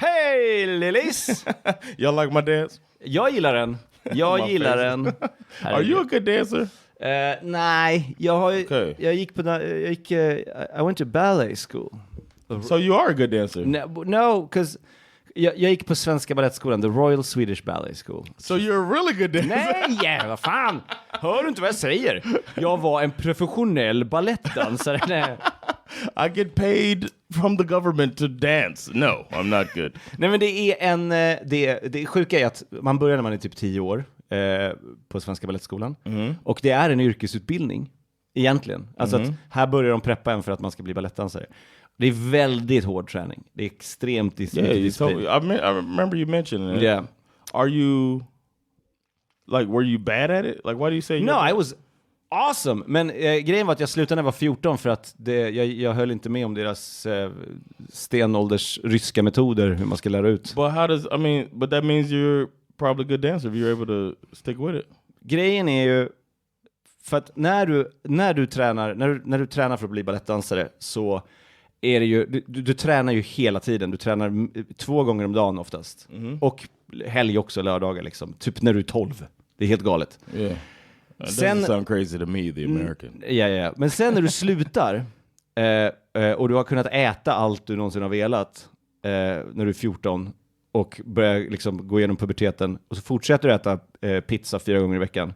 Hej Lillis! You like my dance? Jag gillar den. Are you a good dancer? Nej, jag gick I went to ballet school. So you are a good dancer? No, because jag gick på Svenska Balettskolan, the Royal Swedish Ballet School. So you're a really good dancer? Nej, vad fan! Hör du inte vad jag säger? Jag var en professionell balettdansare. I get paid from the government to dance. No, I'm not good. Nej, men det sjuka är att man börjar när man är typ 10 år på Svenska Balettskolan. Och det är en yrkesutbildning egentligen. Alltså att här börjar de preppa en för att man ska bli balettdansare. Det är väldigt hård träning. Det är extremt disciplin. I remember you mentioning it. Yeah. Were you bad at it? Like, why do you say? No, I was awesome. Men grejen var att jag slutade när jag var 14 för att jag höll inte med om deras stenålders ryska metoder hur man ska lära ut. But that means you're probably a good dancer if you're able to stick with it. Grejen är ju för att när du tränar för att bli balettdansare så är det ju du tränar ju hela tiden. Du tränar 2 gånger om dagen oftast. Och helg också, lördagar liksom. Typ när du är 12. Det är helt galet. Yeah. That doesn't sound crazy to me, the American. Ja. Men sen när du slutar och du har kunnat äta allt du någonsin har velat när du är 14 och börjar liksom gå igenom puberteten och så fortsätter du äta pizza 4 gånger i veckan.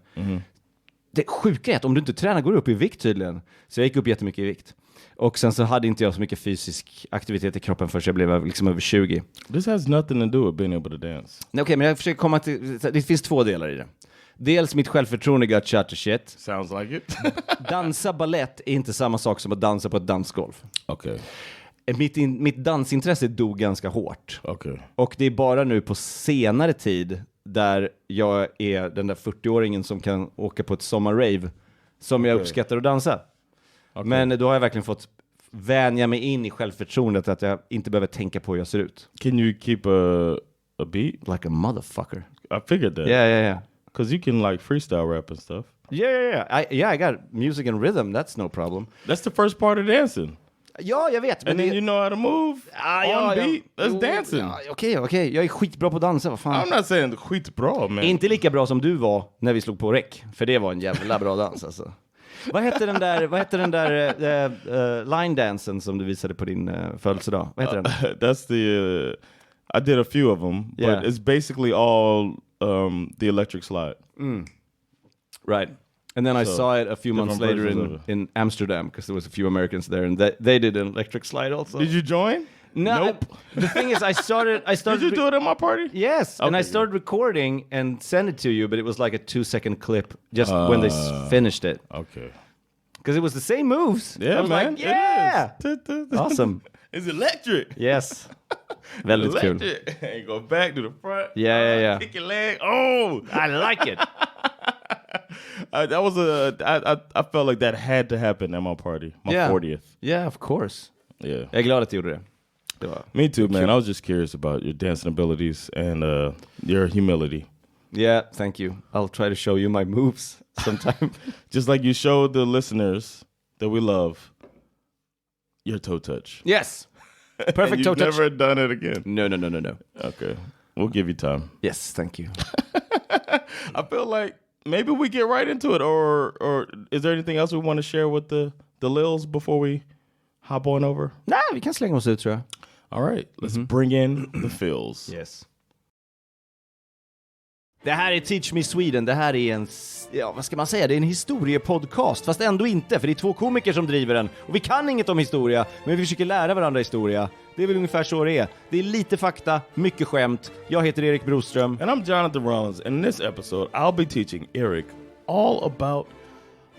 Det sjuka är att om du inte tränar går du upp i vikt tydligen. Så jag gick upp jättemycket i vikt. Och sen så hade inte jag så mycket fysisk aktivitet i kroppen förrän jag blev liksom över 20. This has nothing to do with being able to dance. Okej, men jag försöker komma till... Det finns 2 delar i det. Dels mitt självförtroende got shot to shit. Sounds like it. Dansa ballett är inte samma sak som att dansa på ett dansgolv. Okej. Mitt dansintresse dog ganska hårt. Okay. Och det är bara nu på senare tid där jag är den där 40-åringen som kan åka på ett sommarrave som jag uppskattar att dansa. Okay. Men då har jag verkligen fått vänja mig in i självförtroendet att jag inte behöver tänka på hur jag ser ut. Can you keep a beat? Like a motherfucker. I figured that. Yeah. Because you can like freestyle rap and stuff. Yeah. I got music and rhythm. That's no problem. That's the first part of dancing. Ja, jag vet. And then you know how to move on beat. That's dancing. Okej. Jag är skitbra på att dansa. Vad fan? I'm not saying skitbra, man. Inte lika bra som du var när vi slog på rec. För det var en jävla bra dans alltså. Vad hette den där line dansen som du visade på din födelsedag? Vad heter den? That's the I did a few of them, but it's basically all the electric slide. Right. And then I saw it a few months later in Amsterdam because there was a few Americans there and they did an electric slide also. Did you join? No. Nope. The thing is I started Did you do it at my party? Yes. Okay, and I started recording and sent it to you, but it was like a 2-second clip just when they finished it. Okay. Because it was the same moves. Yeah, I was man. Like, yeah. It is. Awesome. It's electric. Yes. Väldigt kul. And go back to the front. Yeah. Kick your leg. Oh, I like it. That was I felt like that had to happen at my party, my 40th. Yeah, of course. Yeah. Jag är glad att du gjorde det. Me too, man. I was just curious about your dancing abilities and your humility. Yeah, thank you. I'll try to show you my moves sometime. Just like you showed the listeners that we love your toe touch. Yes. Perfect toe touch. You've never done it again. No. Okay. We'll give you time. Yes, thank you. I feel like maybe we get right into it, or is there anything else we want to share with the Lils before we hop on over? Nej, vi kan slänga oss ut tror jag. All right, let's bring in the fills. Yes. Det här är Teach Me Sweden. Det här är en, vad ska man säga? Det är en historiepodcast, fast ändå inte, för det är 2 komiker som driver den. Och vi kan inget om historia, men vi försöker lära varandra historia. Det är väl ungefär så det är. Det är lite fakta, mycket skämt. Jag heter Erik Broström. And I'm Jonathan Rollins. And in this episode, I'll be teaching Erik all about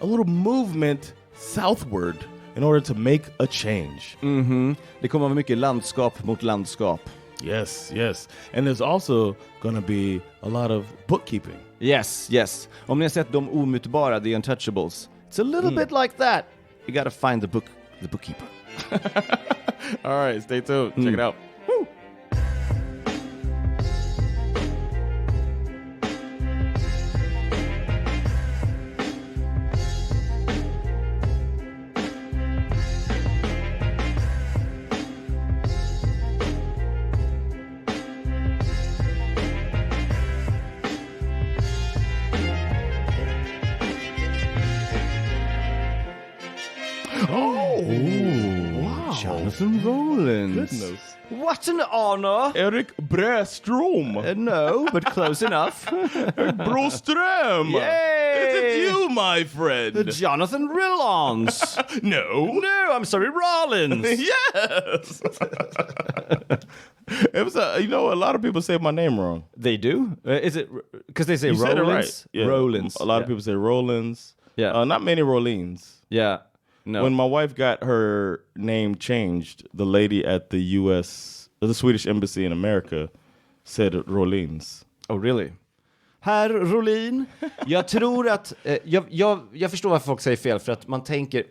a little movement southward in order to make a change. Det kommer att vara mycket landskap mot landskap. Yes. And there's also gonna be a lot of bookkeeping. Yes. Om ni har sett de omutbara, The Untouchables, it's a little bit like that. You gotta find the bookkeeper. All right, stay tuned. Check it out. Woo! Jonathan Rollins. Goodness. What an honor. Erik Broström. No, but close enough. Erik Broström. Yay! Is it you, my friend? Jonathan Rollins. No. No, I'm sorry, Rollins. Yes. It was a lot of people say my name wrong. They do? Is it because they say You said it Rollins? right. Yeah. Rollins. A lot of people say Rollins. Yeah. Not many Rollins. Yeah. No. When my wife got her name changed, the lady at the Swedish embassy in America said Rollins. Oh, really? Herr Rollin. Jag tror att jag förstår varför folk säger fel, för att man tänker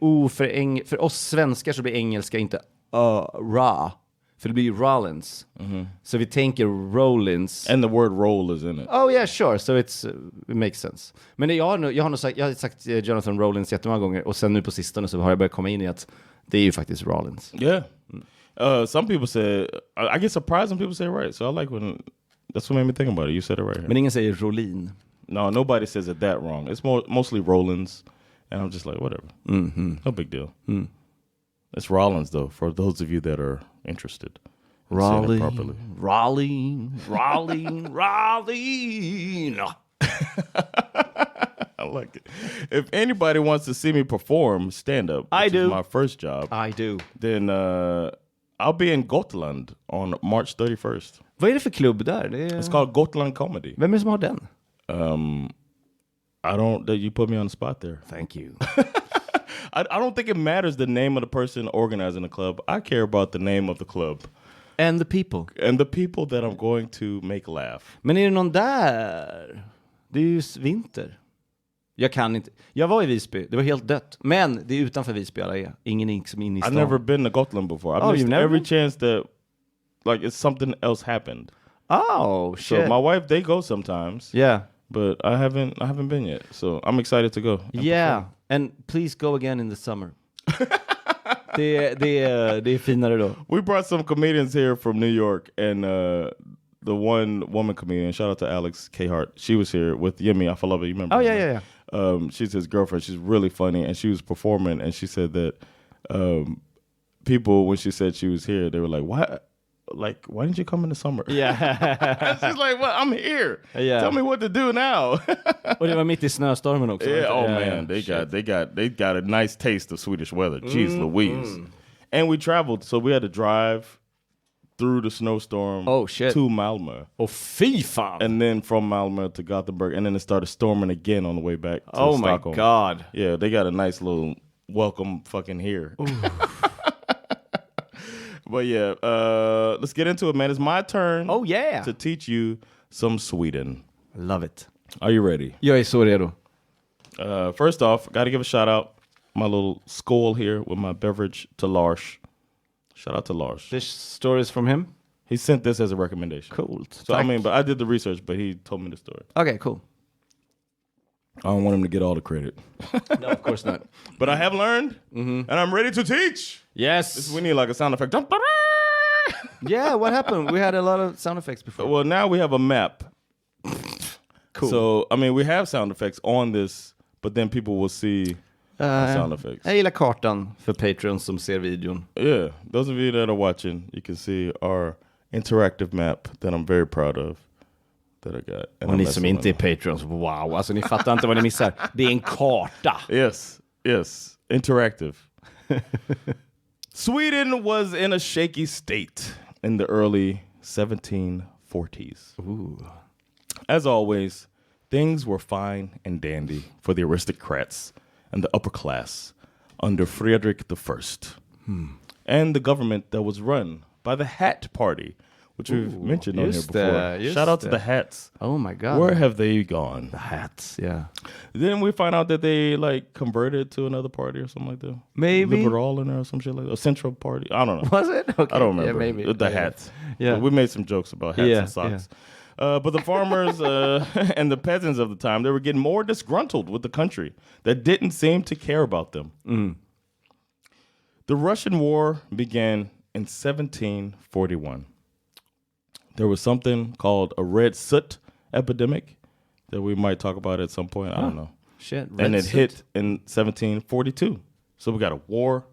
för oss svenskar så blir engelska inte ra, för det blir Rollins. Så vi tänker Rollins. And the word roll is in it. Oh yeah, sure. So it makes sense. Men jag har sagt Jonathan Rollins jättemånga gånger, och sen nu på sistone så har jag börjat komma in i att det är ju faktiskt Rollins. Yeah. Some people say, I get surprised when people say it right. So I like when, that's what made me think about it. You said it right here. Men ingen säger Rollin. No, nobody says it that wrong. It's mostly Rollins. And I'm just like, whatever. No big deal. It's Rollins, though, for those of you that are interested. Raleigh. I like it. If anybody wants to see me perform stand-up, which is my first job. I do. Then I'll be in Gotland on March 31st. Vad är det för klubb där? It's called Gotland Comedy. Vem är det som har den? You put me on the spot there. Thank you. I don't think it matters the name of the person organizing the club. I care about the name of the club. And the people. And the people that I'm going to make laugh. Men är det någon där? Det är ju vinter. Jag kan inte. Jag var i Visby. Det var helt dött. Men det är utanför Visby alla är. Ingen är liksom inne i stan. I've never been to Gotland before. I've missed every chance that like it's something else happened. Oh, shit. So my wife, they go sometimes. Yeah. But I haven't been yet. So I'm excited to go. Yeah. And please go again in the summer. det är finare då. We brought some comedians here from New York, and the one woman comedian, shout out to Alex K. Hart, she was here with Yemi Afalava. You remember? Oh, yeah. She's his girlfriend. She's really funny, and she was performing, and she said that people, when she said she was here, they were like, why didn't you come in the summer? Yeah. She's like, well, I'm here. Yeah. Tell me what to do now. Och det var mitt i snöstormen också. Yeah, man, they got a nice taste of Swedish weather. Jeez Louise. And we traveled, so we had to drive through the snowstorm to Malmö. Oh, fy fan. And then from Malmö to Gothenburg, and then it started storming again on the way back to Stockholm. My God. Yeah, they got a nice little welcome fucking here. But yeah, let's get into it, man. It's my turn. Oh, yeah. To teach you some Sweden. Love it. Are you ready? Jag är så redo. First off, got to give a shout out. My little skål here with my beverage to Lars. Shout out to Lars. This story is from him? He sent this as a recommendation. Cool. So I mean, but I did the research, but he told me the story. Okay, cool. I don't want him to get all the credit. No, of course not. But I have learned, and I'm ready to teach. Yes. We need like a sound effect. Yeah, what happened? We had a lot of sound effects before. Well, now we have a map. Cool. So, I mean, we have sound effects on this, but then people will see sound effects. Jag gillar kartan för Patreons som ser videon. Yeah, those of you that are watching, you can see our interactive map that I'm very proud of. That I got. Och ni som inte är Patreons, wow, alltså ni fattar inte vad ni missar. Det är en karta. Yes, interactive. Sweden was in a shaky state in the early 1740s. Ooh. As always, things were fine and dandy for the aristocrats and the upper class under Frederick I. And the government that was run by the Hat Party, which we've mentioned on here before. Shout out to the Hats. Oh my God. Where have they gone? The Hats, yeah. Then we find out that they like converted to another party or something like that. Maybe. Liberal in there or some shit like that. A Central Party. I don't know. Was it? Okay. I don't remember. Yeah, maybe. The Hats. Yeah. But we made some jokes about hats and socks. Yeah. But the farmers and the peasants of the time, they were getting more disgruntled with the country that didn't seem to care about them. The Russian War began in 1741. There was something called a red soot epidemic that we might talk about at some point. I don't know. Shit. And it hit in 1742. So we got a war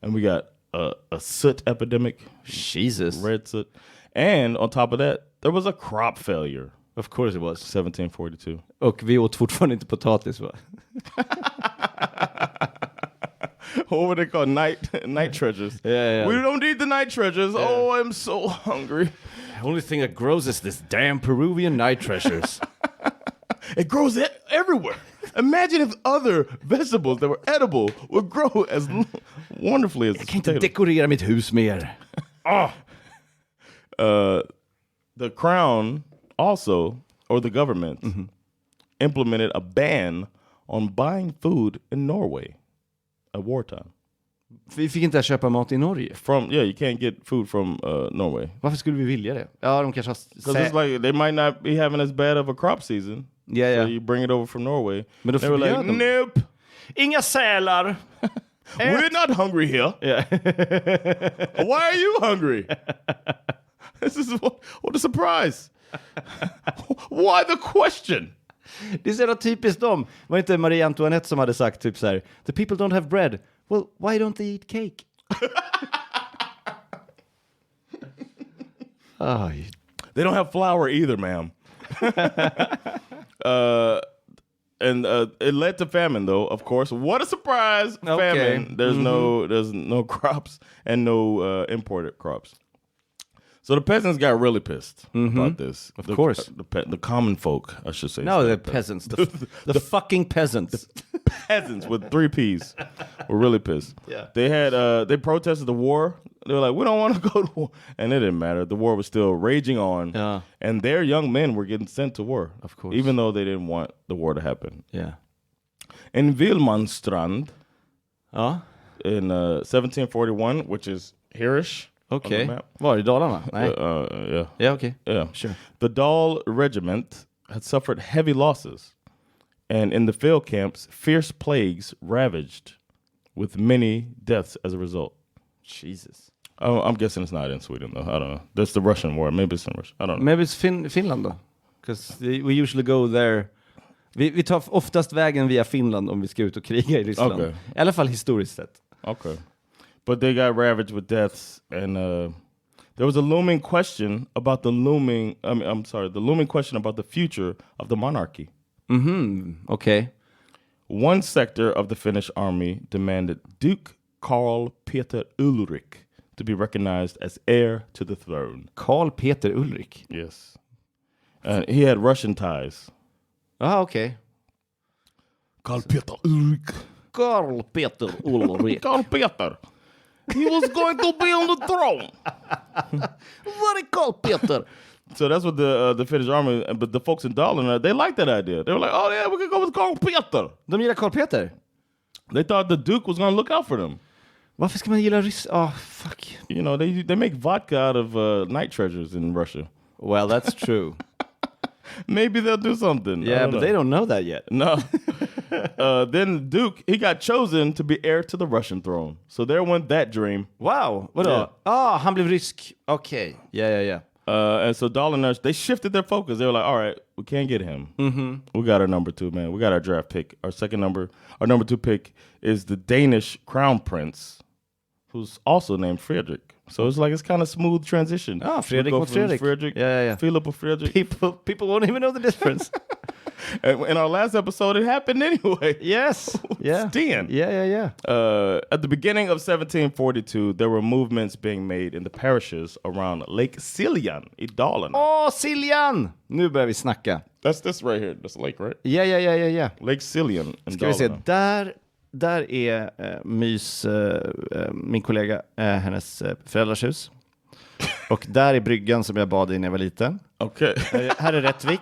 and we got a soot epidemic. Jesus. Red soot. And on top of that, there was a crop failure. Of course it was. 1742. Och vi åt fortfarande inte potatis, va? What were they called? Night treasures. Yeah. We don't need the night treasures. Yeah. Oh, I'm so hungry. The only thing that grows is this damn Peruvian night treasures. It grows everywhere. Imagine if other vegetables that were edible would grow as wonderfully as Jag kan inte dekorera mitt hus mer. The crown also, or the government, implemented a ban on buying food in Norway at wartime. Vi fick inte köpa mat i Norge. You can't get food from Norway. Varför skulle vi vilja det? Ja, de kanske har... Because it's like they might not be having as bad of a crop season. Yeah. So you bring it over from Norway. Men då they were like, nope. Inga sälar. We're not hungry here. Yeah. Why are you hungry? This is what a surprise. Why the question? Det är så typiskt dem. Var inte Marie Antoinette som hade sagt typ så här: the people don't have bread. Well, why don't they eat cake? They don't have flour either, ma'am. And it led to famine, though. Of course, what a surprise! Okay. Famine. There's no crops and no imported crops. So the peasants got really pissed about this. Of course, the common folk, I should say. No, the peasants, the fucking peasants. The peasants with 3 P's were really pissed. Yeah, they protested the war. They were like, we don't want to go to war, and it didn't matter. The war was still raging on, and their young men were getting sent to war. Of course, even though they didn't want the war to happen. Yeah. In Vilmanstrand, in 1741, which is hereish. Okay. Var i Dalarna? Nej. Yeah. Yeah, okay. Yeah. Sure. The Dal regiment had suffered heavy losses, and in the field camps, fierce plagues ravaged, with many deaths as a result. Jesus. I'm guessing it's not in Sweden, though. I don't know. That's the Russian war. Maybe it's in Russia. I don't know. Maybe it's Finland, though. Because we usually go there. Vi tar oftast vägen via Finland om vi ska ut och kriga i Ryssland. Okay. I alla fall historiskt sett. Okay. But they got ravaged with deaths, and there was a looming question about the looming question about the future of the monarchy. Okay. One sector of the Finnish army demanded Duke Karl Peter Ulrik to be recognized as heir to the throne. Karl Peter Ulrik? Yes. He had Russian ties. Okay. Karl Peter Ulrik. Karl Peter Ulrik. Karl Peter. He was going to be on the throne. Very Karl Peter. So that's what the Finnish army, but the folks in Dalarna, they liked that idea. They were like, oh yeah, we could go with Karl Peter. De gillar Karl Peter? They thought the Duke was going to look out for them. Varför ska man gilla fuck. You know, they make vodka out of night treasures in Russia. Well, that's true. Maybe they'll do something. Yeah, but they don't know that yet. No. Then Duke, he got chosen to be heir to the Russian throne. So there went that dream. Wow. Vadå? Han blev rysk. Okay. Yeah. And so Dalarna, they shifted their focus. They were like, all right, we can't get him. We got our number 2, man. We got our draft pick. Our number 2 pick is the Danish crown prince, who's also named Frederick. So it's kind of smooth transition. Fredrik mot Fredrik. Yeah. Philip or Frederick. People won't even know the difference. In our last episode, it happened anyway. Yes. Yeah. Sten. Yeah. At the beginning of 1742, there were movements being made in the parishes around Lake Siljan i Dalarna. Siljan! Nu börjar vi snacka. That's this right here. That's the lake, right? Yeah. Lake Siljan in Ska vi Dalarna. se, där är Mys, min kollega, hennes föräldrars hus. Och där är bryggan som jag bad i när jag var liten. Okay. Här är Rättvik.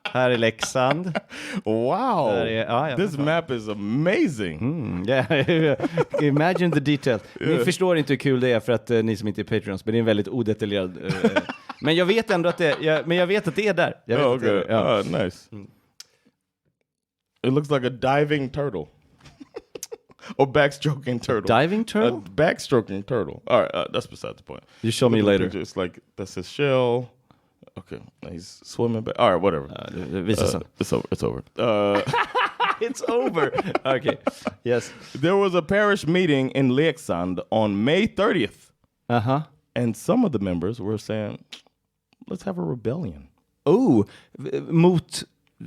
Här är Leksand. Wow. This map is amazing. Yeah. Imagine the details. Ni förstår inte hur kul det är för att ni som inte är Patreons, men det är en väldigt odetaljerad. Men jag vet ändå att det är där. Nice. It looks like a diving turtle. Or backstroking turtle. Diving turtle? Backstroking turtle. All right, that's beside the point. You show me later. It's like, that's his shell. Okay, he's swimming back. All right, whatever. It's over. It's over. It's over. Okay. Yes. There was a parish meeting in Leksand on May 30th. Uh-huh. And some of the members were saying, let's have a rebellion. Oh, mot...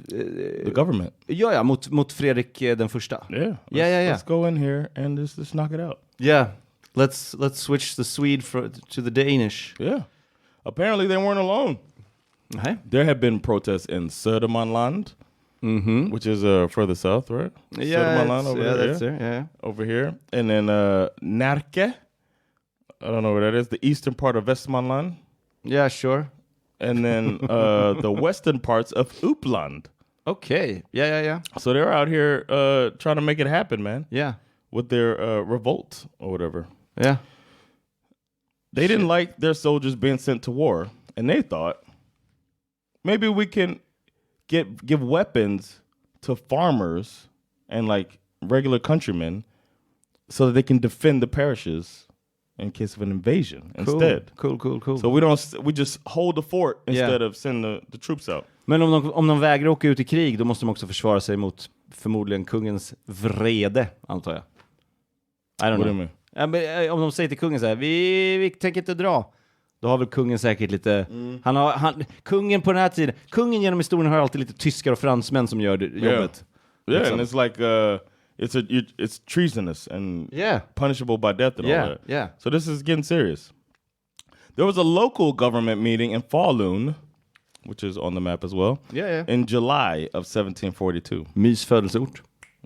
The government. Ja, mot Fredrik den första. Yeah. Yeah. Let's go in here and just knock it out. Yeah. Let's switch the Swede to the Danish. Yeah. Apparently they weren't alone. Okay. There have been protests in Södermanland, which is further south, right? Södermanland over there. That's there. Yeah. Over here. And then Närke. I don't know where that is. The eastern part of Västmanland. Yeah, sure. And then the western parts of Uppland. Okay. Yeah. So they're out here trying to make it happen, man. Yeah. With their revolt or whatever. Yeah. They didn't like their soldiers being sent to war. And they thought, maybe we can give weapons to farmers and like regular countrymen so that they can defend the parishes in case of an invasion instead. Cool. So we just hold the fort instead of send the troops out. Men om de vägrar åka ut i krig, då måste de också försvara sig mot förmodligen kungens vrede, antar jag. I don't know. Ja, men, om de säger till kungen så här, vi tänker inte dra. Då har väl kungen säkert lite... Kungen på den här tiden... Kungen genom historien har alltid lite tyskar och fransmän som gör jobbet. Yeah, liksom. And it's like... It's treasonous and punishable by death and all that. Yeah. So this is getting serious. There was a local government meeting in Falun, which is on the map as well. Yeah. In July of 1742. Mys födelseort.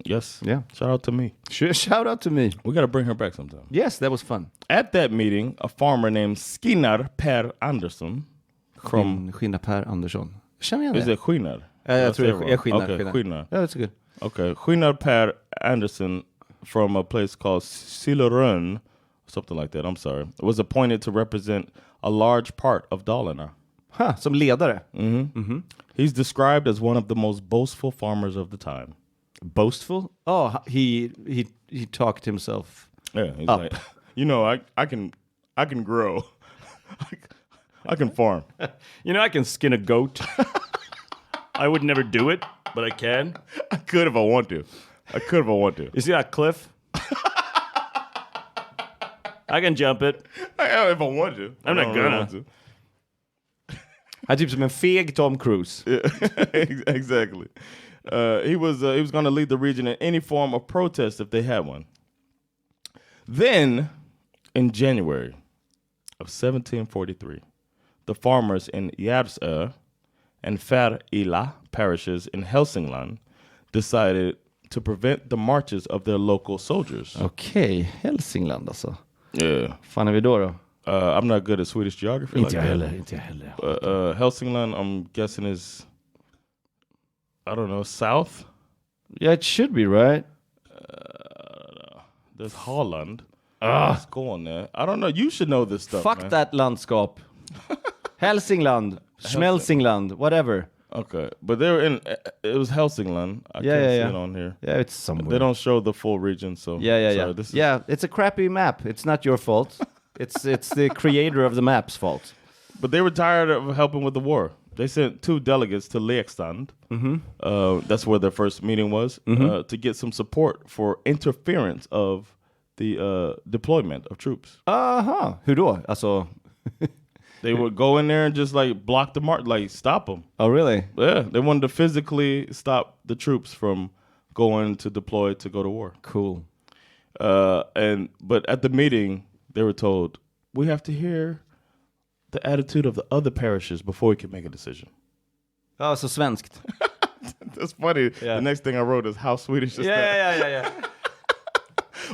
Yes. Yeah. Shout out to me. Shout out to me. We got to bring her back sometime. Yes, that was fun. At that meeting, a farmer named Skinnar Per Andersson from... Skinnar Per Andersson. Känner jag det? Is it Skinnar? Jag tror det är Skinnar. Okay, Skinnar. Yeah, that's good. Okay, Skinnar Per Andersson from a place called Sillerön, something like that, I'm sorry, was appointed to represent a large part of Dalarna. Som ledare? He's described as one of the most boastful farmers of the time. Boastful? Oh, he talked himself. Yeah, he's up. like, you know, I can grow. I can farm. You know, I can skin a goat. I would never do it, but I can. I could if I want to. You see that cliff? I can jump it. If I want to. I'm not gonna. Han är typ som en feg Tom Cruise. Exactly. He was going to lead the region in any form of protest if they had one. Then, in January of 1743, the farmers in Järvsö and Färila parishes in Hälsingland decided to prevent the marches of their local soldiers. Okej, Hälsingland alltså. Yeah. Fan är vi då? I'm not good at Swedish geography. Inte jag heller. Hälsingland, I'm guessing is, I don't know, south? Yeah, it should be, right? There's Holland. Let's go on there. I don't know. You should know this stuff, Fuck man. that landskap. Hälsingland, Schmelzingland, whatever. Okay, but they were in. It was Hälsingland. I can't see it on here. Yeah, it's somewhere. They don't show the full region, so Yeah. Sorry, it's a crappy map. It's not your fault. It's the creator of the map's fault. But they were tired of helping with the war. They sent 2 delegates to Leksand. That's where their first meeting was, to get some support for interference of the deployment of troops. Hur då? Alltså... They would go in there and just like block the march, like stop them. Oh, really? Yeah, they wanted to physically stop the troops from going to deploy to go to war. Cool. But at the meeting, they were told, we have to hear the attitude of the other parishes before we can make a decision. Ja, så svenskt. That's funny. Yeah. The next thing I wrote is how Swedish is that? Yeah.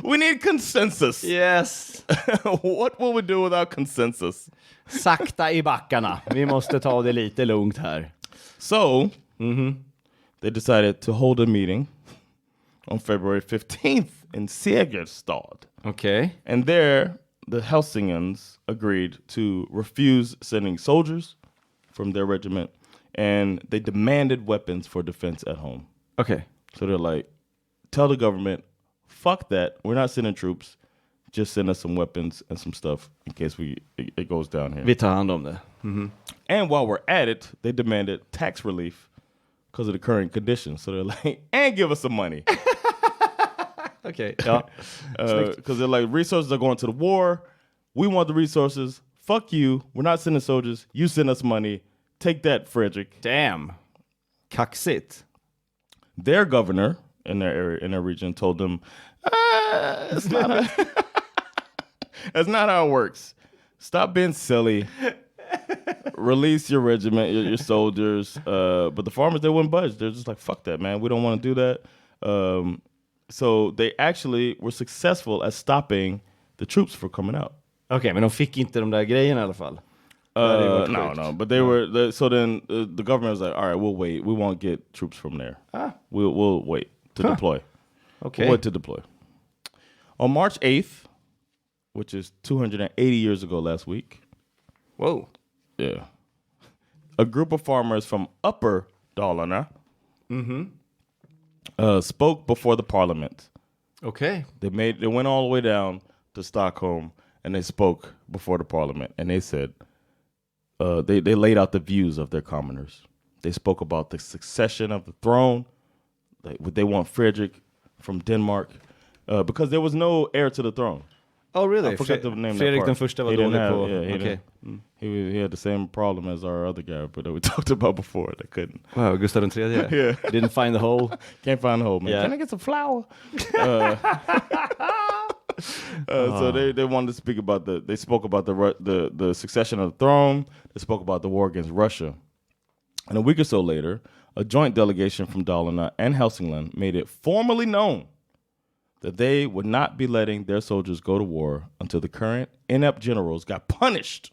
We need consensus. Yes. What will we do without consensus? Sakta i backarna. Vi måste ta det lite lugnt här. So, they decided to hold a meeting on February 15th in Segerstad. Okay. And there, the Helsingans agreed to refuse sending soldiers from their regiment, and they demanded weapons for defense at home. Okay. So they're like, tell the government, fuck that, we're not sending troops, just send us some weapons and some stuff in case it goes down here. Vi tar hand om det. And while we're at it, they demanded tax relief because of the current conditions. So they're like, and give us some money. Okay. Ja. Because they're like, resources are going to the war. We want the resources. Fuck you. We're not sending soldiers. You send us money. Take that, Frederick. Damn. Kaxigt. Their governor in their area, in their region, told them, it's not that's not how it works. Stop being silly. Release your regiment, your soldiers. But the farmers, they wouldn't budge. They're just like, fuck that, man. We don't want to do that. So they actually were successful at stopping the troops from coming out. Okej, men de fick inte de där grejerna i alla fall. No. But they were. So then the government was like, all right, we'll wait. We won't get troops from there. We'll wait to deploy. Okay. We'll wait to deploy. On March 8th, which is 280 years ago last week. Whoa. Yeah. A group of farmers from Upper Dalarna spoke before the parliament. Okay. They went all the way down to Stockholm and they spoke before the parliament, and they said they laid out the views of their commoners. They spoke about the succession of the throne. They want Frederick from Denmark because there was no heir to the throne. Oh, really? I forgot to name Fredrik that den part. första var dålig på... Okay. He had the same problem as our other guy, but that we talked about before. They couldn't. Wow, Gustav den tredje. Yeah. Didn't find the hole. Can't find the hole, man. Yeah. Can I get some flour? So they wanted to speak about they spoke about the succession of the throne. They spoke about the war against Russia. And a week or so later, a joint delegation from Dalarna and Hälsingland made it formally known that they would not be letting their soldiers go to war until the current inept generals got punished.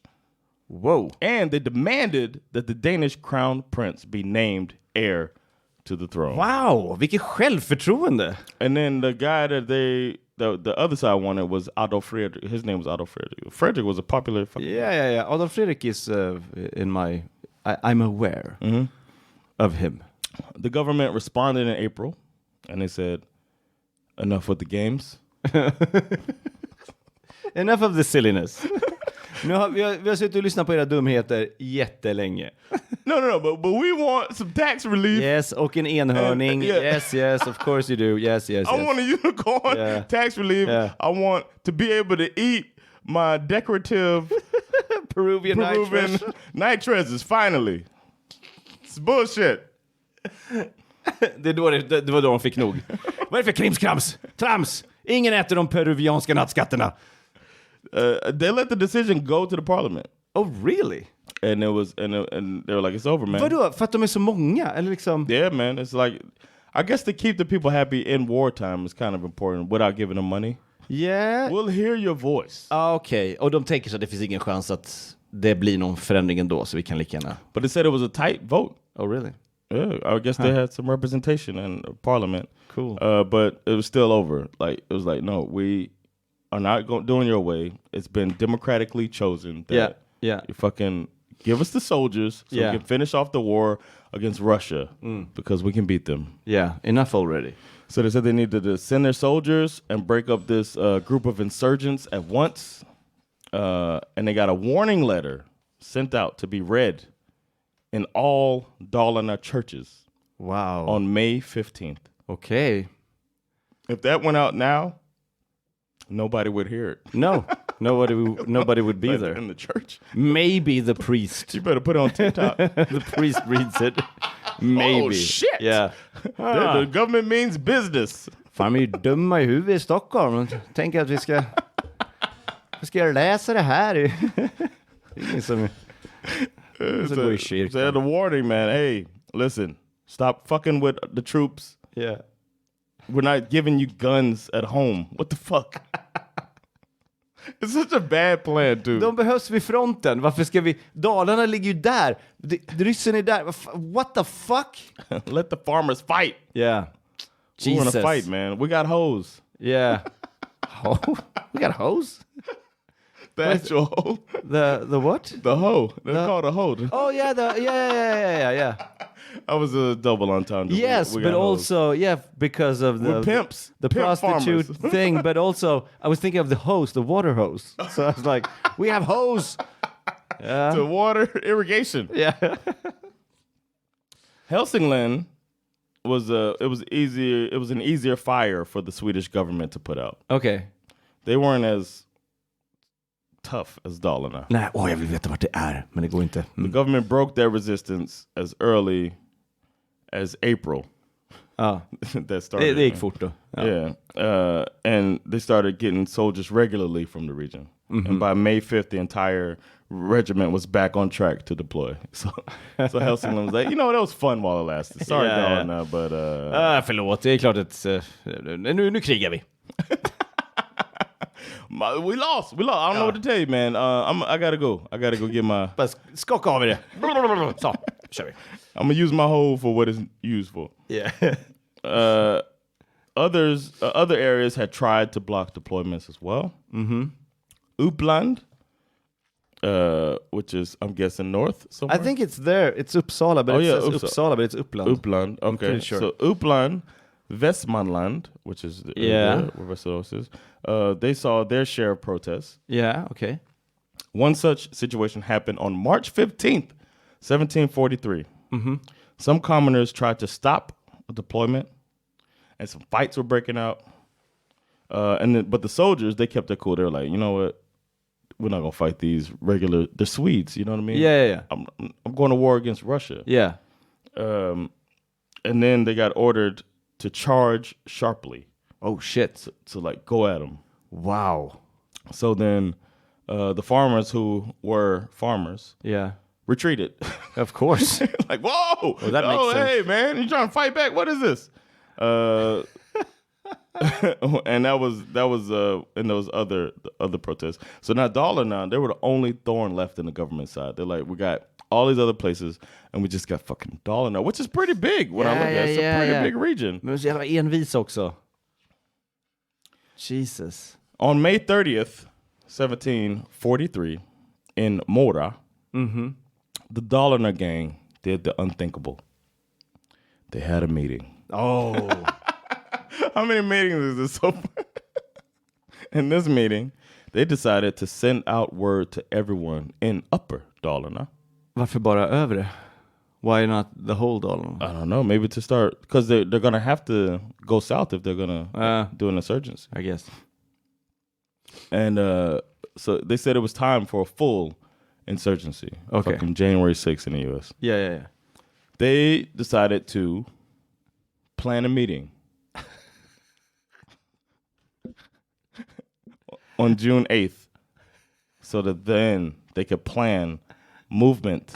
Whoa. And they demanded that the Danish crown prince be named heir to the throne. Wow, vilket självförtroende. And then the guy that the other side wanted was Adolf Fredrik. His name was Adolf Fredrik. Fredrik was a popular... Yeah. Adolf Fredrik is in my... I'm aware of him. The government responded in April, and they said, enough with the games. Enough of the silliness. Nu har vi har suttit och lyssnat på era dumheter jättelänge. No, but we want some tax relief. Yes, och en enhörning. Yes, of course you do. Yes. I want a unicorn, tax relief. Yeah. I want to be able to eat my decorative Peruvian night treasures, finally. It's bullshit. Det var då de fick nog. Vad är det för krimskrams? Trams! Ingen äter de peruvianska nattskatterna. They let the decision go to the parliament. Oh, really? And it was and they were like, it's over, man. Vadå? För att de är så många? Eller liksom... Yeah, man. It's like, I guess to keep the people happy in wartime is kind of important without giving them money. Yeah. We'll hear your voice. Okej. Och de tänker så att det finns ingen chans att det blir någon förändring ändå, så vi kan lika gärna... But they said it was a tight vote. Oh, really? Yeah, I guess they had some representation in parliament. Cool. But it was still over. Like, it was like, no, we are not doing your way. It's been democratically chosen that you fucking give us the soldiers so we can finish off the war against Russia because we can beat them. Yeah, enough already. So they said they needed to send their soldiers and break up this group of insurgents at once. And they got a warning letter sent out to be read in all Dalarna churches. Wow. On May 15th. Okay. If that went out now, nobody would hear it. No. Nobody would be there. In the church. Maybe the priest. You better put it on TikTok. The priest reads it. Maybe. Oh, shit. Yeah. The government means business. Fan, vi är dumma i huvudet i Stockholm. Tänk att vi ska läsa det här. Det är ingen som går i kyrkan. So the warning, man. Hey, listen. Stop fucking with the troops. Yeah. We're not giving you guns at home. What the fuck? It's such a bad plan, dude. De behövs vid fronten. Varför ska vi... Dalarna ligger ju där. Ryssen är där. What the fuck? Let the farmers fight. Yeah. We want to fight, man. We got hose. Yeah. We got hose? The actual hoe. The what? The hoe. They're called a hoe. Oh, yeah. Yeah. I was a double entendre. Yes, but also, because of We're pimps. The Pimp prostitute farmers. thing, but also I was thinking of the hose, the water hose. So I was like, we have hose. To water irrigation. Yeah. Hälsingland was an easier fire for the Swedish government to put out. Okay. They weren't as tough as Dalarna. Nej, jag vill veta vart det är, men det går inte. The government broke their resistance as early as April. That started. Det gick fort då. Yeah. And they started getting soldiers regularly from the region. And by May 5th, the entire regiment was back on track to deploy. So Hälsingland was like, that was fun while it lasted. Sorry, Dalarna, but... förlåt, det är klart att nu krigar vi. We lost. I don't know what to tell you, man. I gotta go get my... Bara skaka av det. Så, kör vi. I'm gonna use my hoe for what it's used for. Yeah. Other areas had tried to block deployments as well. Uppland, which is, I'm guessing, north somewhere? I think it's there. It's Uppsala, but Uppsala, but it's Uppland. Uppland, okay. Sure. So Uppland, Västmanland, which is where Västerås is, they saw their share of protests. Yeah, okay. One such situation happened on March 15th, 1743. Some commoners tried to stop a deployment, and some fights were breaking out. But the soldiers, they kept their cool. They were like, you know what? We're not gonna fight they're Swedes, you know what I mean? Yeah. I'm going to war against Russia. Yeah. And then they got ordered to charge sharply. Oh shit. To like go at them. Wow. So then the farmers who were farmers retreated. Of course. Like, whoa! Well, that makes sense. Hey man, you trying to fight back? What is this? And that was in those other protests. So now Dalarna, they were the only thorn left in the government side. They're like, we got all these other places, and we just got fucking Dalarna, which is pretty big when I look at it. It's a pretty big region. Men så jävla envis också. Jesus. On May 30th, 1743, in Mora, the Dalarna gang did the unthinkable. They had a meeting. Oh. How many meetings is this so far? In this meeting, they decided to send out word to everyone in Upper Dalarna. Varför bara övre? Why not the whole Dalarna? I don't know. Maybe to start, because they're going to have to go south if they're going to do an insurgency. I guess. And so they said it was time for a full insurgency. Okay. Fucking January 6th in the U.S. Yeah. They decided to plan a meeting on June 8th so that then they could plan movement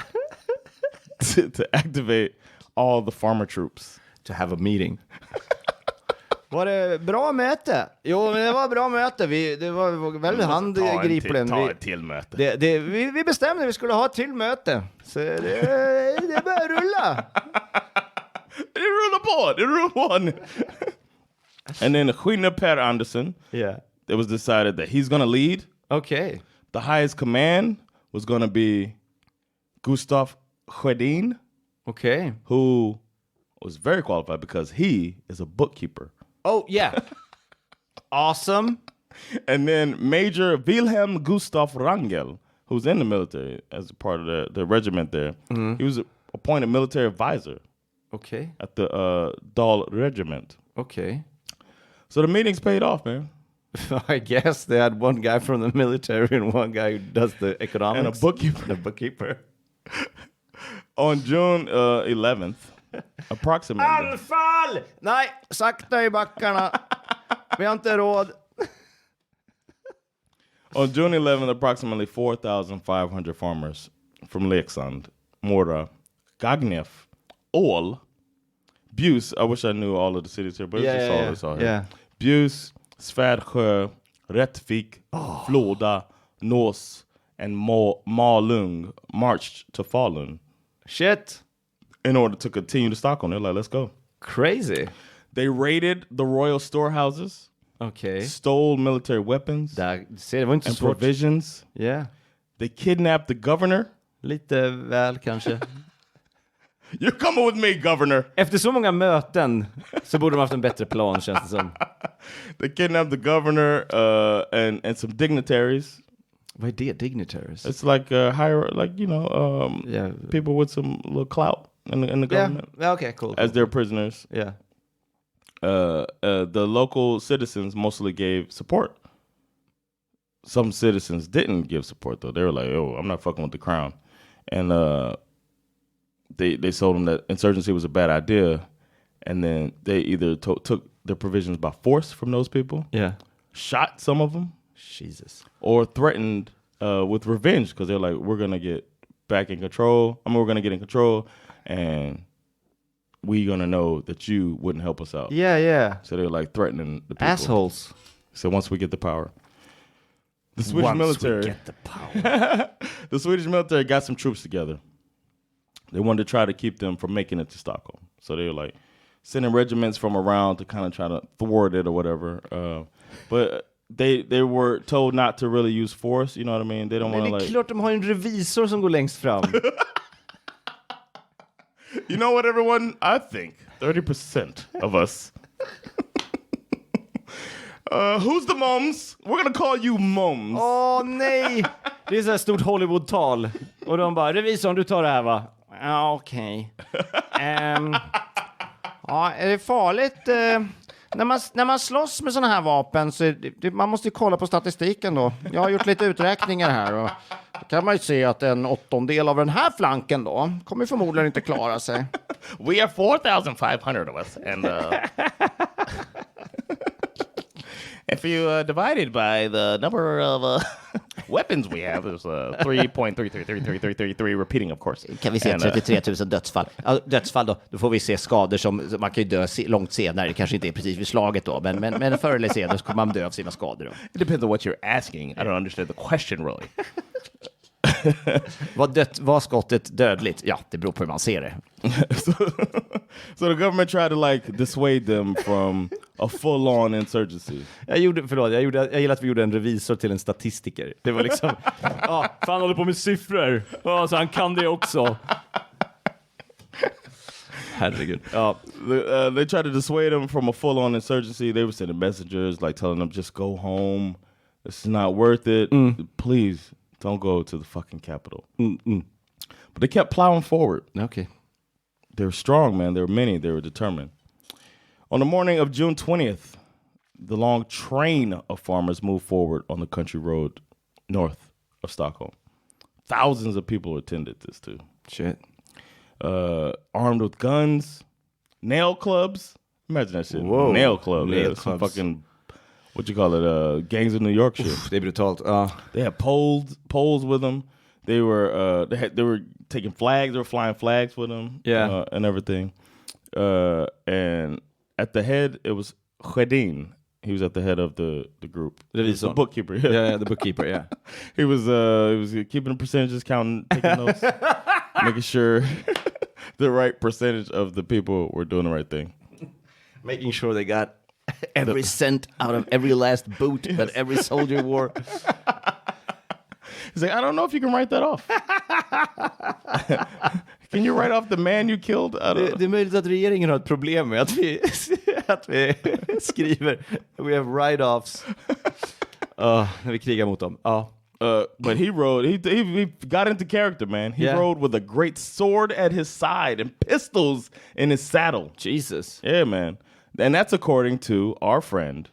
to activate all the farmer troops. To have a meeting. Var det bra möte? Jo, men det var bra möte. Det var väldigt handgripligen. Ta ett till möte. Vi bestämde att vi skulle ha ett till möte. Så det börjar rulla. Det rullar på. Det rullar på. And then Skynne Per Andersen. Yeah. It was decided that he's going to lead. Okay. The highest command was going to be Gustaf Sjödin. Okay. Who was very qualified because he is a bookkeeper. Oh, yeah. Awesome. And then Major Wilhelm Gustaf Rangel, who's in the military as a part of the regiment there. He was appointed military advisor. Okay. At the Dal regiment. Okay. So the meetings paid off, man. I guess they had one guy from the military and one guy who does the economics. And a bookkeeper. And a bookkeeper. On June 11th, approximately... Anfall! Nej, sakta i backarna. Vi har inte råd. On June 11th, approximately 4,500 farmers from Leksand, Mora, Gagnef, Ål, Bjus, I wish I knew all of the cities here, but it's all here. Yeah. Bjus, Svärdsjö, Rättvik, Floda, Nås, and Malung marched to Falun. Shit. In order to continue to Stockholm. They're like, let's go. Crazy. They raided the royal storehouses. Okay. Stole military weapons. Det var inte and svårt. Provisions. Yeah. They kidnapped the governor. Lite väl kanske. You're coming with me, governor. Efter så många möten så borde de haft en bättre plan, känns det som. They kidnapped the governor and some dignitaries. Vad är det, dignitaries? It's like higher, like, you know, people with some little clout. in the government. Yeah, okay, cool. As their prisoners. Yeah. The local citizens mostly gave support. Some citizens didn't give support, though. They were like, "Oh, I'm not fucking with the crown," and they told them that insurgency was a bad idea, and then they either took their provisions by force from those people, shot some of them, Jesus, or threatened with revenge because they're like, "We're gonna get back in control. We're gonna get in control, and we're gonna know that you wouldn't help us out." Yeah. So they're like threatening the people. Assholes. So once we get the power. The Swedish military. We get the power. The Swedish military got some troops together. They wanted to try to keep them from making it to Stockholm. So they were like sending regiments from around to kind of try to thwart it or whatever. But they were told not to really use force. You know what I mean? They don't want to like. Det är klart de har en revisor som går längst fram. You know what, everyone? I think 30% of us. Who's the moms? We're gonna call you moms. Åh nej! Det är så här stort Hollywood-tal. Och de bara, revisorn, du tar det här va? Ja, okej. Ja, är det farligt? När man slåss med såna här vapen så man måste ju kolla på statistiken då. Jag har gjort lite uträkningar här och då kan man ju se att en 1/8 av den här flanken då kommer förmodligen inte klara sig. We are 4,500 of us and if you divide it by the number of weapons we have, there's 3.333333 repeating, of course. Kan vi se 33 000 dödsfall. Dödsfall då får vi se skador som man kan ju dö långt senare. Det kanske inte är precis vid slaget då, men förr eller senare så kommer man dö av sina skador då. It depends on what you're asking. I don't understand the question really. Var skottet dödligt? Ja, det beror på hur man ser det. So the government tried to like dissuade them from a full-on insurgency. Jag gillar att vi gjorde en revisor till en statistiker. Det var liksom, fan håller på med siffror. Så han kan det också. Herregud. They tried to dissuade them from a full-on insurgency. They were sending messengers like telling them just go home. It's not worth it. Please don't go to the fucking capital. But they kept plowing forward. Okay. They were strong, man. There were many. They were determined. On the morning of June 20th, the long train of farmers moved forward on the country road north of Stockholm. Thousands of people attended this too. Shit. Armed with guns, nail clubs. Imagine that shit. Whoa. Nail club. Nail clubs. Some fucking, what you call it? Gangs of New York shit. Det är brutalt. They had poles with them. They were they were taking flags. They were flying flags with them. Yeah. And everything. And at the head, it was Hedin. He was at the head of the group. The bookkeeper. Yeah, the bookkeeper. Yeah. He was keeping the percentages, counting, taking notes, making sure the right percentage of the people were doing the right thing. Making sure they got every cent out of every last boot that every soldier wore. He's like, I don't know if you can write that off. Can you write off the man you killed? Det är möjligt att regeringen har ett problem med att vi skriver we have write-offs när vi krigar mot dem. But he rode, he got into character, man. He rode with a great sword at his side and pistols in his saddle. Jesus. Yeah, man. And that's according to our friend,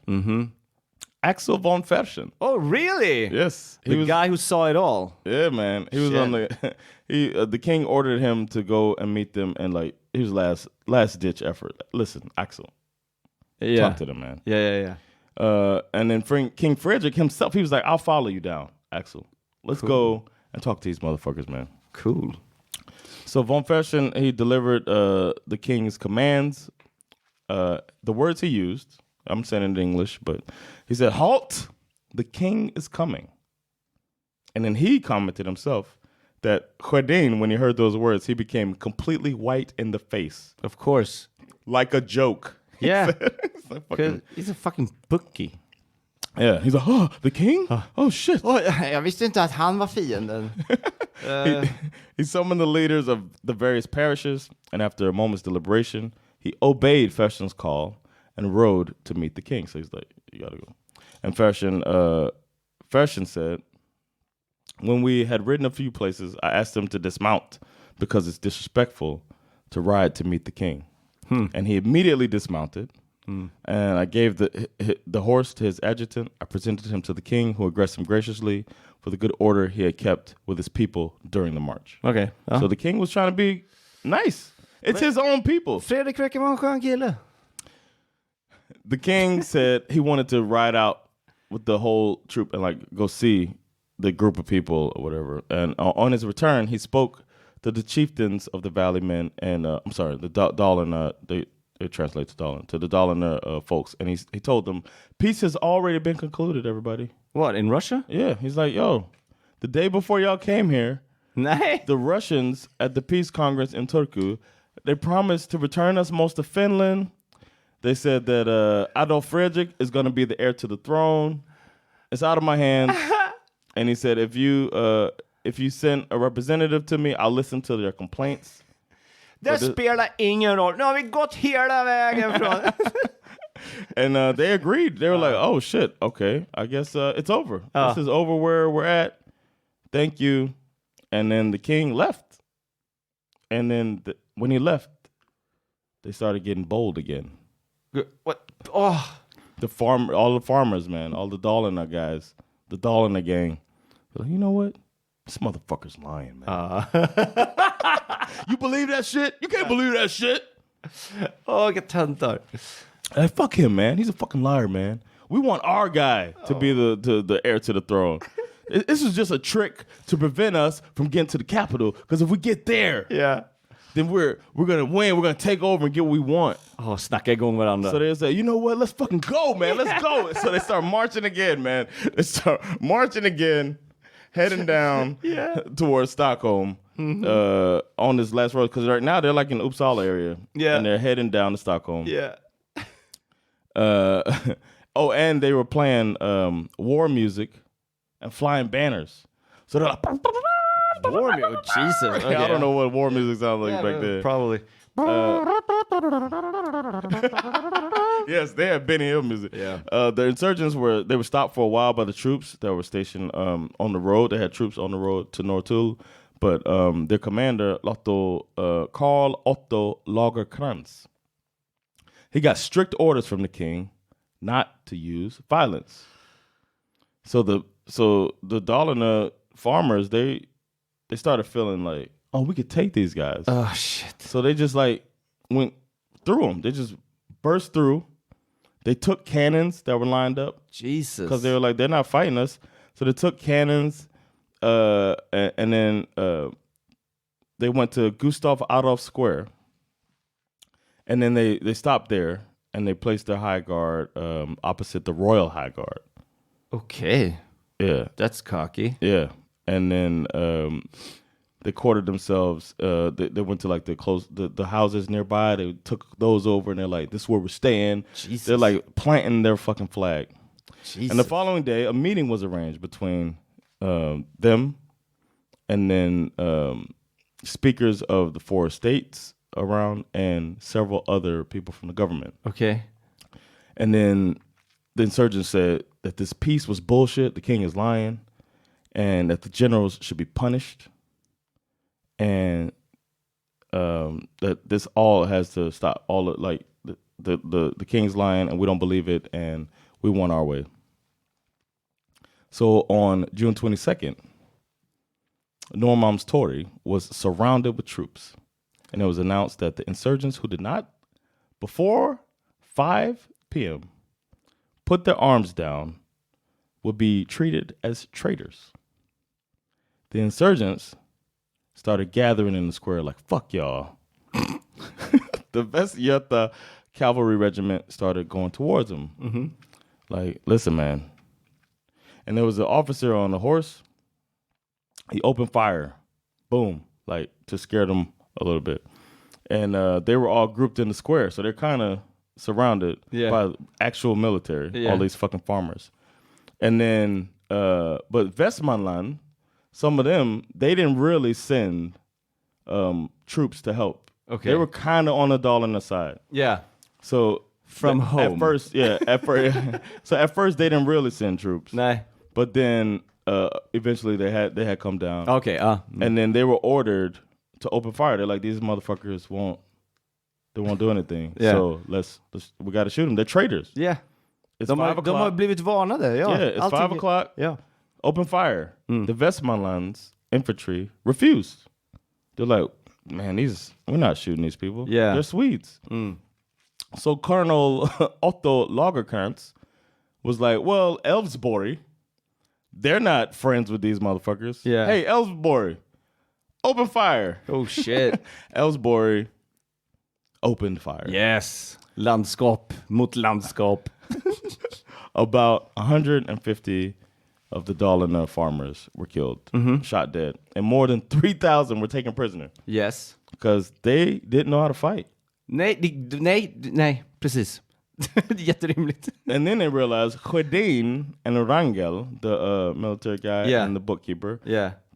Axel von Fersen. Oh, really? Yes. The guy who saw it all. Yeah, man. He was on the king ordered him to go and meet them, and like he was last ditch effort. Listen, Axel. Yeah. Talk to them, man. Yeah. And then King Frederick himself, he was like, I'll follow you down, Axel. Let's go and talk to these motherfuckers, man. Cool. So von Fersen, he delivered the king's commands. The words he used, I'm saying it in English, but he said, halt, the king is coming. And then he commented himself that Hedin, when he heard those words, he became completely white in the face. Of course. Like a joke. Yeah. He's a fucking bookie. Yeah, he's like, oh, the king? Oh, shit. Jag visste inte att han var fienden. He summoned the leaders of the various parishes, and after a moment's deliberation, he obeyed Fersen's call and rode to meet the king. So he's like, you gotta go. And Fersen said, when we had ridden a few places, I asked him to dismount because it's disrespectful to ride to meet the king. And he immediately dismounted. And I gave the horse to his adjutant. I presented him to the king, who addressed him graciously for the good order he had kept with his people during the march. Okay. Ja. So the king was trying to be nice. It's his own people. Fredrik verkar vara en skön kille. The king said he wanted to ride out with the whole troop and like go see the group of people or whatever. And on his return, he spoke to the chieftains of the valley men and the Dalarna. It translates to the Dalarna folks, and he told them peace has already been concluded. Everybody, what, in Russia? Yeah, he's like, yo, the day before y'all came here, the Russians at the peace congress in Turku, they promised to return us most of Finland. They said that Adolf Fredrik is going to be the heir to the throne. It's out of my hands. And he said, if you send a representative to me, I'll listen to their complaints. Det spelar ingen roll. Nu har vi gått hela vägen från... And they agreed. They were like, oh, shit. Okay, I guess it's over. This is over where we're at. Thank you. And then the king left. And then when he left, they started getting bold again. What? Oh. All the farmers, man, all the Dalarna guys, the Dalarna gang. They're like, you know what? This motherfucker's lying, man. You believe that shit? You can't believe that shit. Vilka töntar. Hey, fuck him, man. He's a fucking liar, man. We want our guy to be the heir to the throne. This is just a trick to prevent us from getting to the capital. Because if we get there, then we're gonna win. We're gonna take over and get what we want. Snacka igång varandra. So they say, you know what? Let's fucking go, man. Let's go. So they start marching again, man. They start marching again, heading down towards Stockholm on this last road. Because right now they're like in Uppsala area. Yeah. And they're heading down to Stockholm. Yeah. And they were playing war music and flying banners. So they're like... War music? Jesus. Okay. I don't know what war music sounds like back then. Probably. Yes, they had Benny Hill music. Yeah. The insurgents were stopped for a while by the troops that were stationed on the road. They had troops on the road to Norrtull, but their commander, Karl Otto Lagerkrantz, he got strict orders from the king not to use violence. So the Dalarna farmers, they started feeling like, oh, we could take these guys. Oh, shit. So they just like went through them. They just burst through. They took cannons that were lined up. Jesus. Because they were like, they're not fighting us. So they took cannons and then they went to Gustav Adolf Square. And then they stopped there and they placed their high guard opposite the Royal High Guard. Okay. Yeah. That's cocky. Yeah. And then they quartered themselves. They went to like the houses nearby. They took those over and they're like, this is where we're staying. Jesus. They're like planting their fucking flag. Jesus. And the following day, a meeting was arranged between them and then speakers of the 4 states around and several other people from the government. Okay. And then the insurgents said that this peace was bullshit. The king is lying. And that the generals should be punished, and that this all has to stop. All of, like the king's lying, and we don't believe it, and we want our way. So on June 22nd, Norrmalmstorg was surrounded with troops, and it was announced that the insurgents who did not, before 5 p.m., put their arms down, would be treated as traitors. The insurgents started gathering in the square like, fuck y'all. The Västgöta cavalry regiment started going towards them. Mm-hmm. Like, listen, man. And there was an officer on a horse. He opened fire. Boom. Like, to scare them a little bit. And they were all grouped in the square. So they're kind of surrounded by actual military. All these fucking farmers. And then, but Västmanland, some of them, they didn't really send troops to help. Okay. They were kind of on the Dalarna side. Yeah. So from home. At first, so at first they didn't really send troops. Nah. But then eventually they had come down. Okay. And then they were ordered to open fire. They're like, these motherfuckers won't do anything. Yeah. So we got to shoot them. They're traitors. Yeah. It's De 5 o'clock. har blivit varnade. Ja. Yeah, it's 5 o'clock. Yeah. Open fire. The Westmanlands infantry refused. They're like, man, we're not shooting these people. Yeah. They're Swedes. So Colonel Otto Lagerkrantz was like, well, Älvsborg, they're not friends with these motherfuckers. Yeah. Hey, Älvsborg, open fire. Oh shit. Älvsborg opened fire. Yes. Landskap mot landskap. About 150 of the Dalarna farmers were killed, shot dead, and more than 3,000 were taken prisoner Yes. because they didn't know how to fight. Nej, precis. Jätterimligt. And then they realized Sjödin and Rangel, the military guy and the bookkeeper,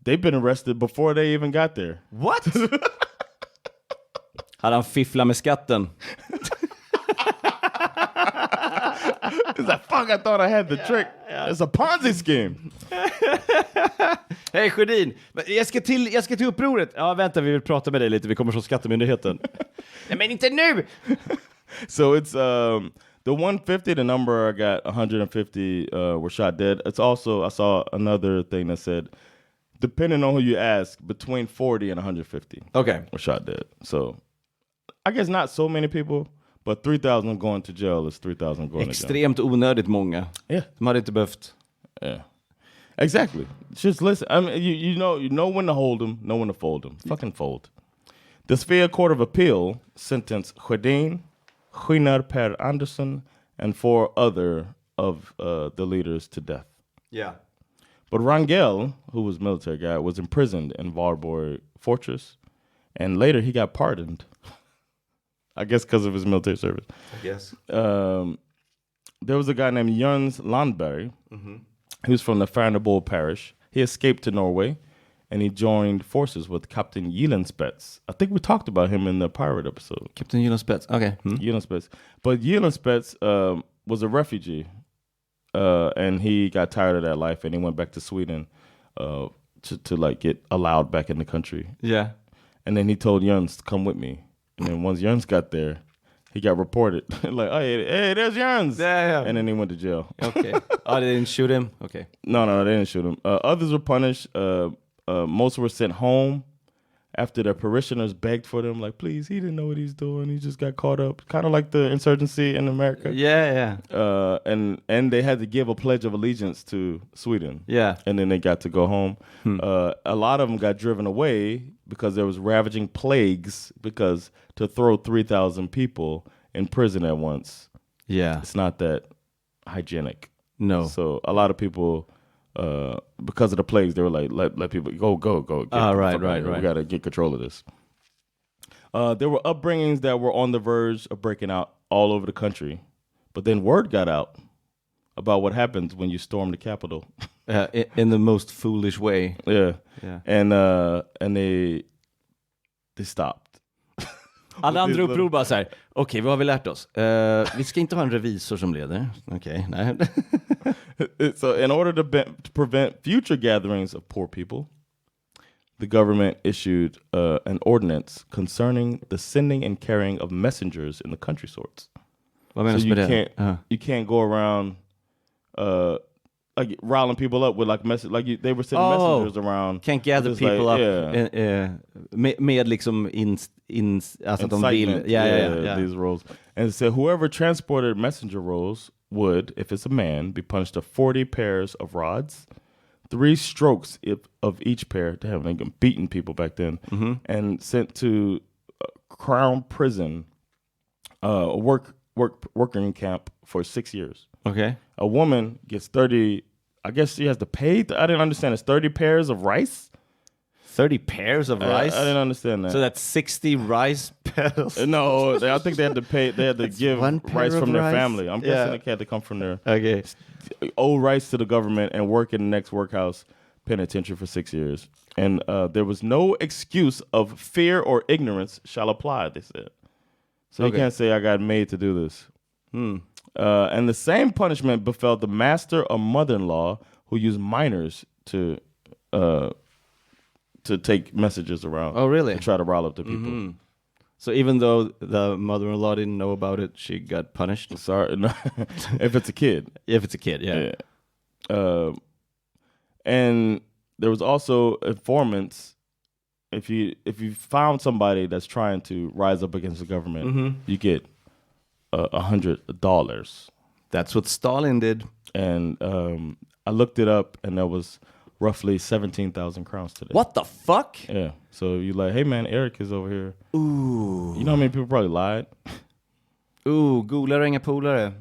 they've been arrested before they even got there. What? Hade han fifflat med skatten? It's like, fuck, I thought I had the trick. It's a Ponzi scheme. Hej Sjödin, jag ska till upproret. Ja, vänta, vi vill prata med dig lite. Vi kommer från skattemyndigheten. Nej, men inte nu! So it's the 150, the number I got 150 were shot dead. It's also, I saw another thing that said, depending on who you ask, between 40 and 150 were shot dead. So I guess not so many people, but 3,000 going to jail is 3,000 going to jail. Extremt onödigt många. Yeah. De hade inte behövt. Yeah. Exactly. Just listen. I mean, you know when to hold them, know when to fold them. Fucking fold. The Svea Court of Appeal sentenced Sjödin, Gunnar Per Andersson, and 4 other of the leaders to death. Yeah. But Rangel, who was a military guy, was imprisoned in Valborg Fortress, and later he got pardoned. I guess because of his military service. I guess. There was a guy named Jens Landberg, who's from the Färnebo parish. He escaped to Norway, and he joined forces with Captain Gyllenspets. I think we talked about him in the pirate episode. Captain Gyllenspets, okay. Gyllenspets. But Gyllenspets was a refugee, and he got tired of that life, and he went back to Sweden to like get allowed back in the country. Yeah. And then he told Jens to come with me. And then once Jens got there, he got reported. Like, oh, hey, there's Jens. Yeah. And then he went to jail. Okay. Oh, they didn't shoot him? Okay. No, they didn't shoot him. Others were punished. Most were sent home after their parishioners begged for them. Like, please, he didn't know what he's doing. He just got caught up. Kind of like the insurgency in America. Yeah. And they had to give a pledge of allegiance to Sweden. Yeah. And then they got to go home. A lot of them got driven away because there was ravaging plagues, because to throw 3,000 people in prison at once, it's not that hygienic. No. So a lot of people, because of the plagues, they were like, let people go. Right. We got to get control of this. There were upbringings that were on the verge of breaking out all over the country, but then word got out about what happens when you storm the Capitol. In the most foolish way. Yeah. And they stopped. Alla andra uppror bara så här, okej, vad har vi lärt oss? Vi ska inte ha en revisor som leder. Okej, nej. So in order to prevent future gatherings of poor people, the government issued an ordinance concerning the sending and carrying of messengers in the country sorts. Vad menas med det? You can't go around like riling people up with like message, like they were sending messengers around. Can't gather people like, up med liksom alltså att de vill. These rolls. And it said whoever transported messenger rolls would, if it's a man, be punished to 40 pairs of rods, 3 strokes of each pair. Damn, they been beating people back then, and sent to Crown Prison, working camp for 6 years. Okay. A woman gets 30. I guess she has to pay. I didn't understand. It's 30 pairs of rice. 30 pairs of rice? I didn't understand that. So that's 60 rice pairs? No, I think they had to pay. They had to give rice from their family. I'm guessing it had to come from their owe rice to the government and work in the next workhouse penitentiary for 6 years. And there was no excuse of fear or ignorance shall apply, they said. So you can't say I got made to do this. And the same punishment befell the master or mother-in-law who used minors to to take messages around. Oh, really? To try to rile up the people. So even though the mother-in-law didn't know about it, she got punished? Sorry, no. If it's a kid. If it's a kid, yeah. And there was also informants. If you found somebody that's trying to rise up against the government, you get $100. That's what Stalin did. And I looked it up, and that was roughly 17,000 crowns today. What the fuck? Yeah. So you're like, hey man, Erik is over here. Ooh. You know how many people probably lied? Ooh, golare inga polare.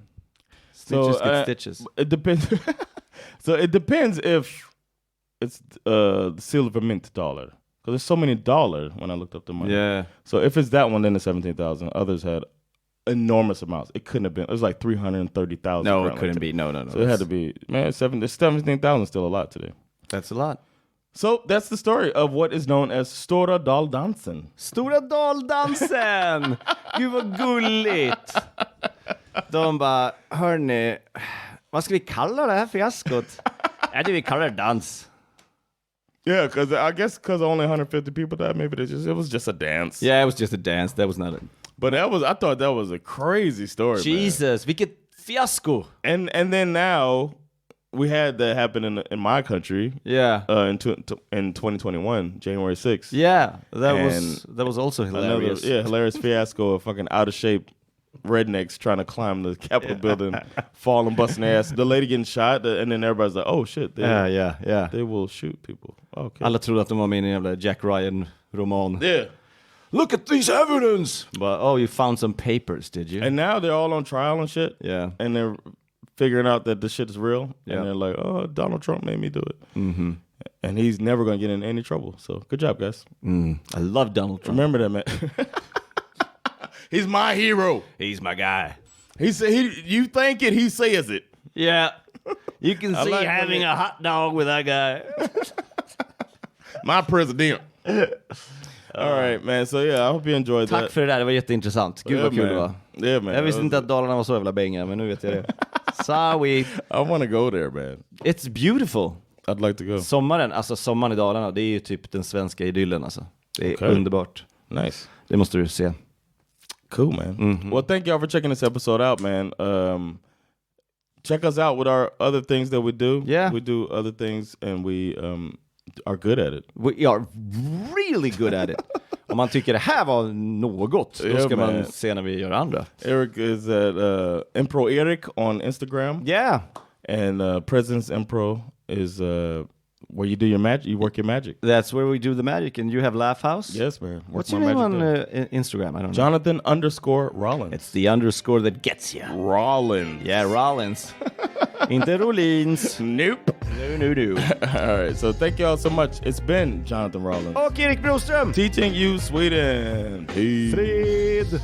Stitches get stitches. It depends. So it depends if it's the silver mint dollar. Because there's so many dollars when I looked up the money. Yeah. So if it's that one, then it's 17,000. Others had enormous amounts. It couldn't have been. It was like 330,000. No, it couldn't be. No. So it had to be. Man, 17,000 is still a lot today. That's a lot. So that's the story of what is known as Stora Daldansen. Stora Daldansen! Gud vad gulligt! De bara, hörni, vad ska vi kalla det här fiaskot? Vi kallar det dans. Yeah, because I guess because only 150 people died, maybe it was just a dance. Yeah, it was just a dance. That was not it. But I thought that was a crazy story. Jesus, vilket fiasko! And then now we had that happen in my country. Yeah. In 2021, January 6th. Yeah, that was also hilarious. Hilarious fiasco of fucking out of shape rednecks trying to climb the Capitol building, falling, busting their ass. The lady getting shot, and then everybody's like, "Oh shit!" They will shoot people. Okay. Alla trodde att de var med i en jävla Jack Ryan-roman. Yeah. Look at these evidence! But you found some papers, did you? And now they're all on trial and shit. Yeah. And they're figuring out that the shit is real. Yeah. And they're like, "Oh, Donald Trump made me do it." Mm-hmm. And he's never going to get in any trouble. So good job, guys. I love Donald Trump. Remember that, man. He's my hero. He's my guy. You think it, he says it. Yeah. You can see having a hot dog with that guy. My president. All right, man. So yeah, I hope you enjoyed that. Tack för det där, det var jätteintressant. Gud vad kul det var. Yeah, man. Jag visste inte att Dalarna var så jävla bänga, men nu vet jag det. Sorry. I want to go there, man. It's beautiful. I'd like to go. Sommaren i Dalarna, det är ju typ den svenska idyllen alltså. Det är underbart. Nice. Det måste du se. Cool, man. Mm-hmm. Well, thank y'all for checking this episode out, man. Check us out with our other things that we do. Yeah. We do other things, and we are good at it. We are really good at it. Om man tycker det här var något, då ska man se när vi gör andra. Erik is at Impro Erik on Instagram. Yeah. And Presence Impro is where you do your magic. You work your magic. That's where we do the magic, and you have Laugh House. Yes, man. What's your name on Instagram? I don't know. Jonathan_Rollins. It's the underscore that gets you. Rollins. Yeah, Rollins. Inte Rollins. Nope. No. All right, so thank y'all so much. It's been Jonathan Rollins. Och Erik Broström. Teaching you Sweden. Peace. Fred.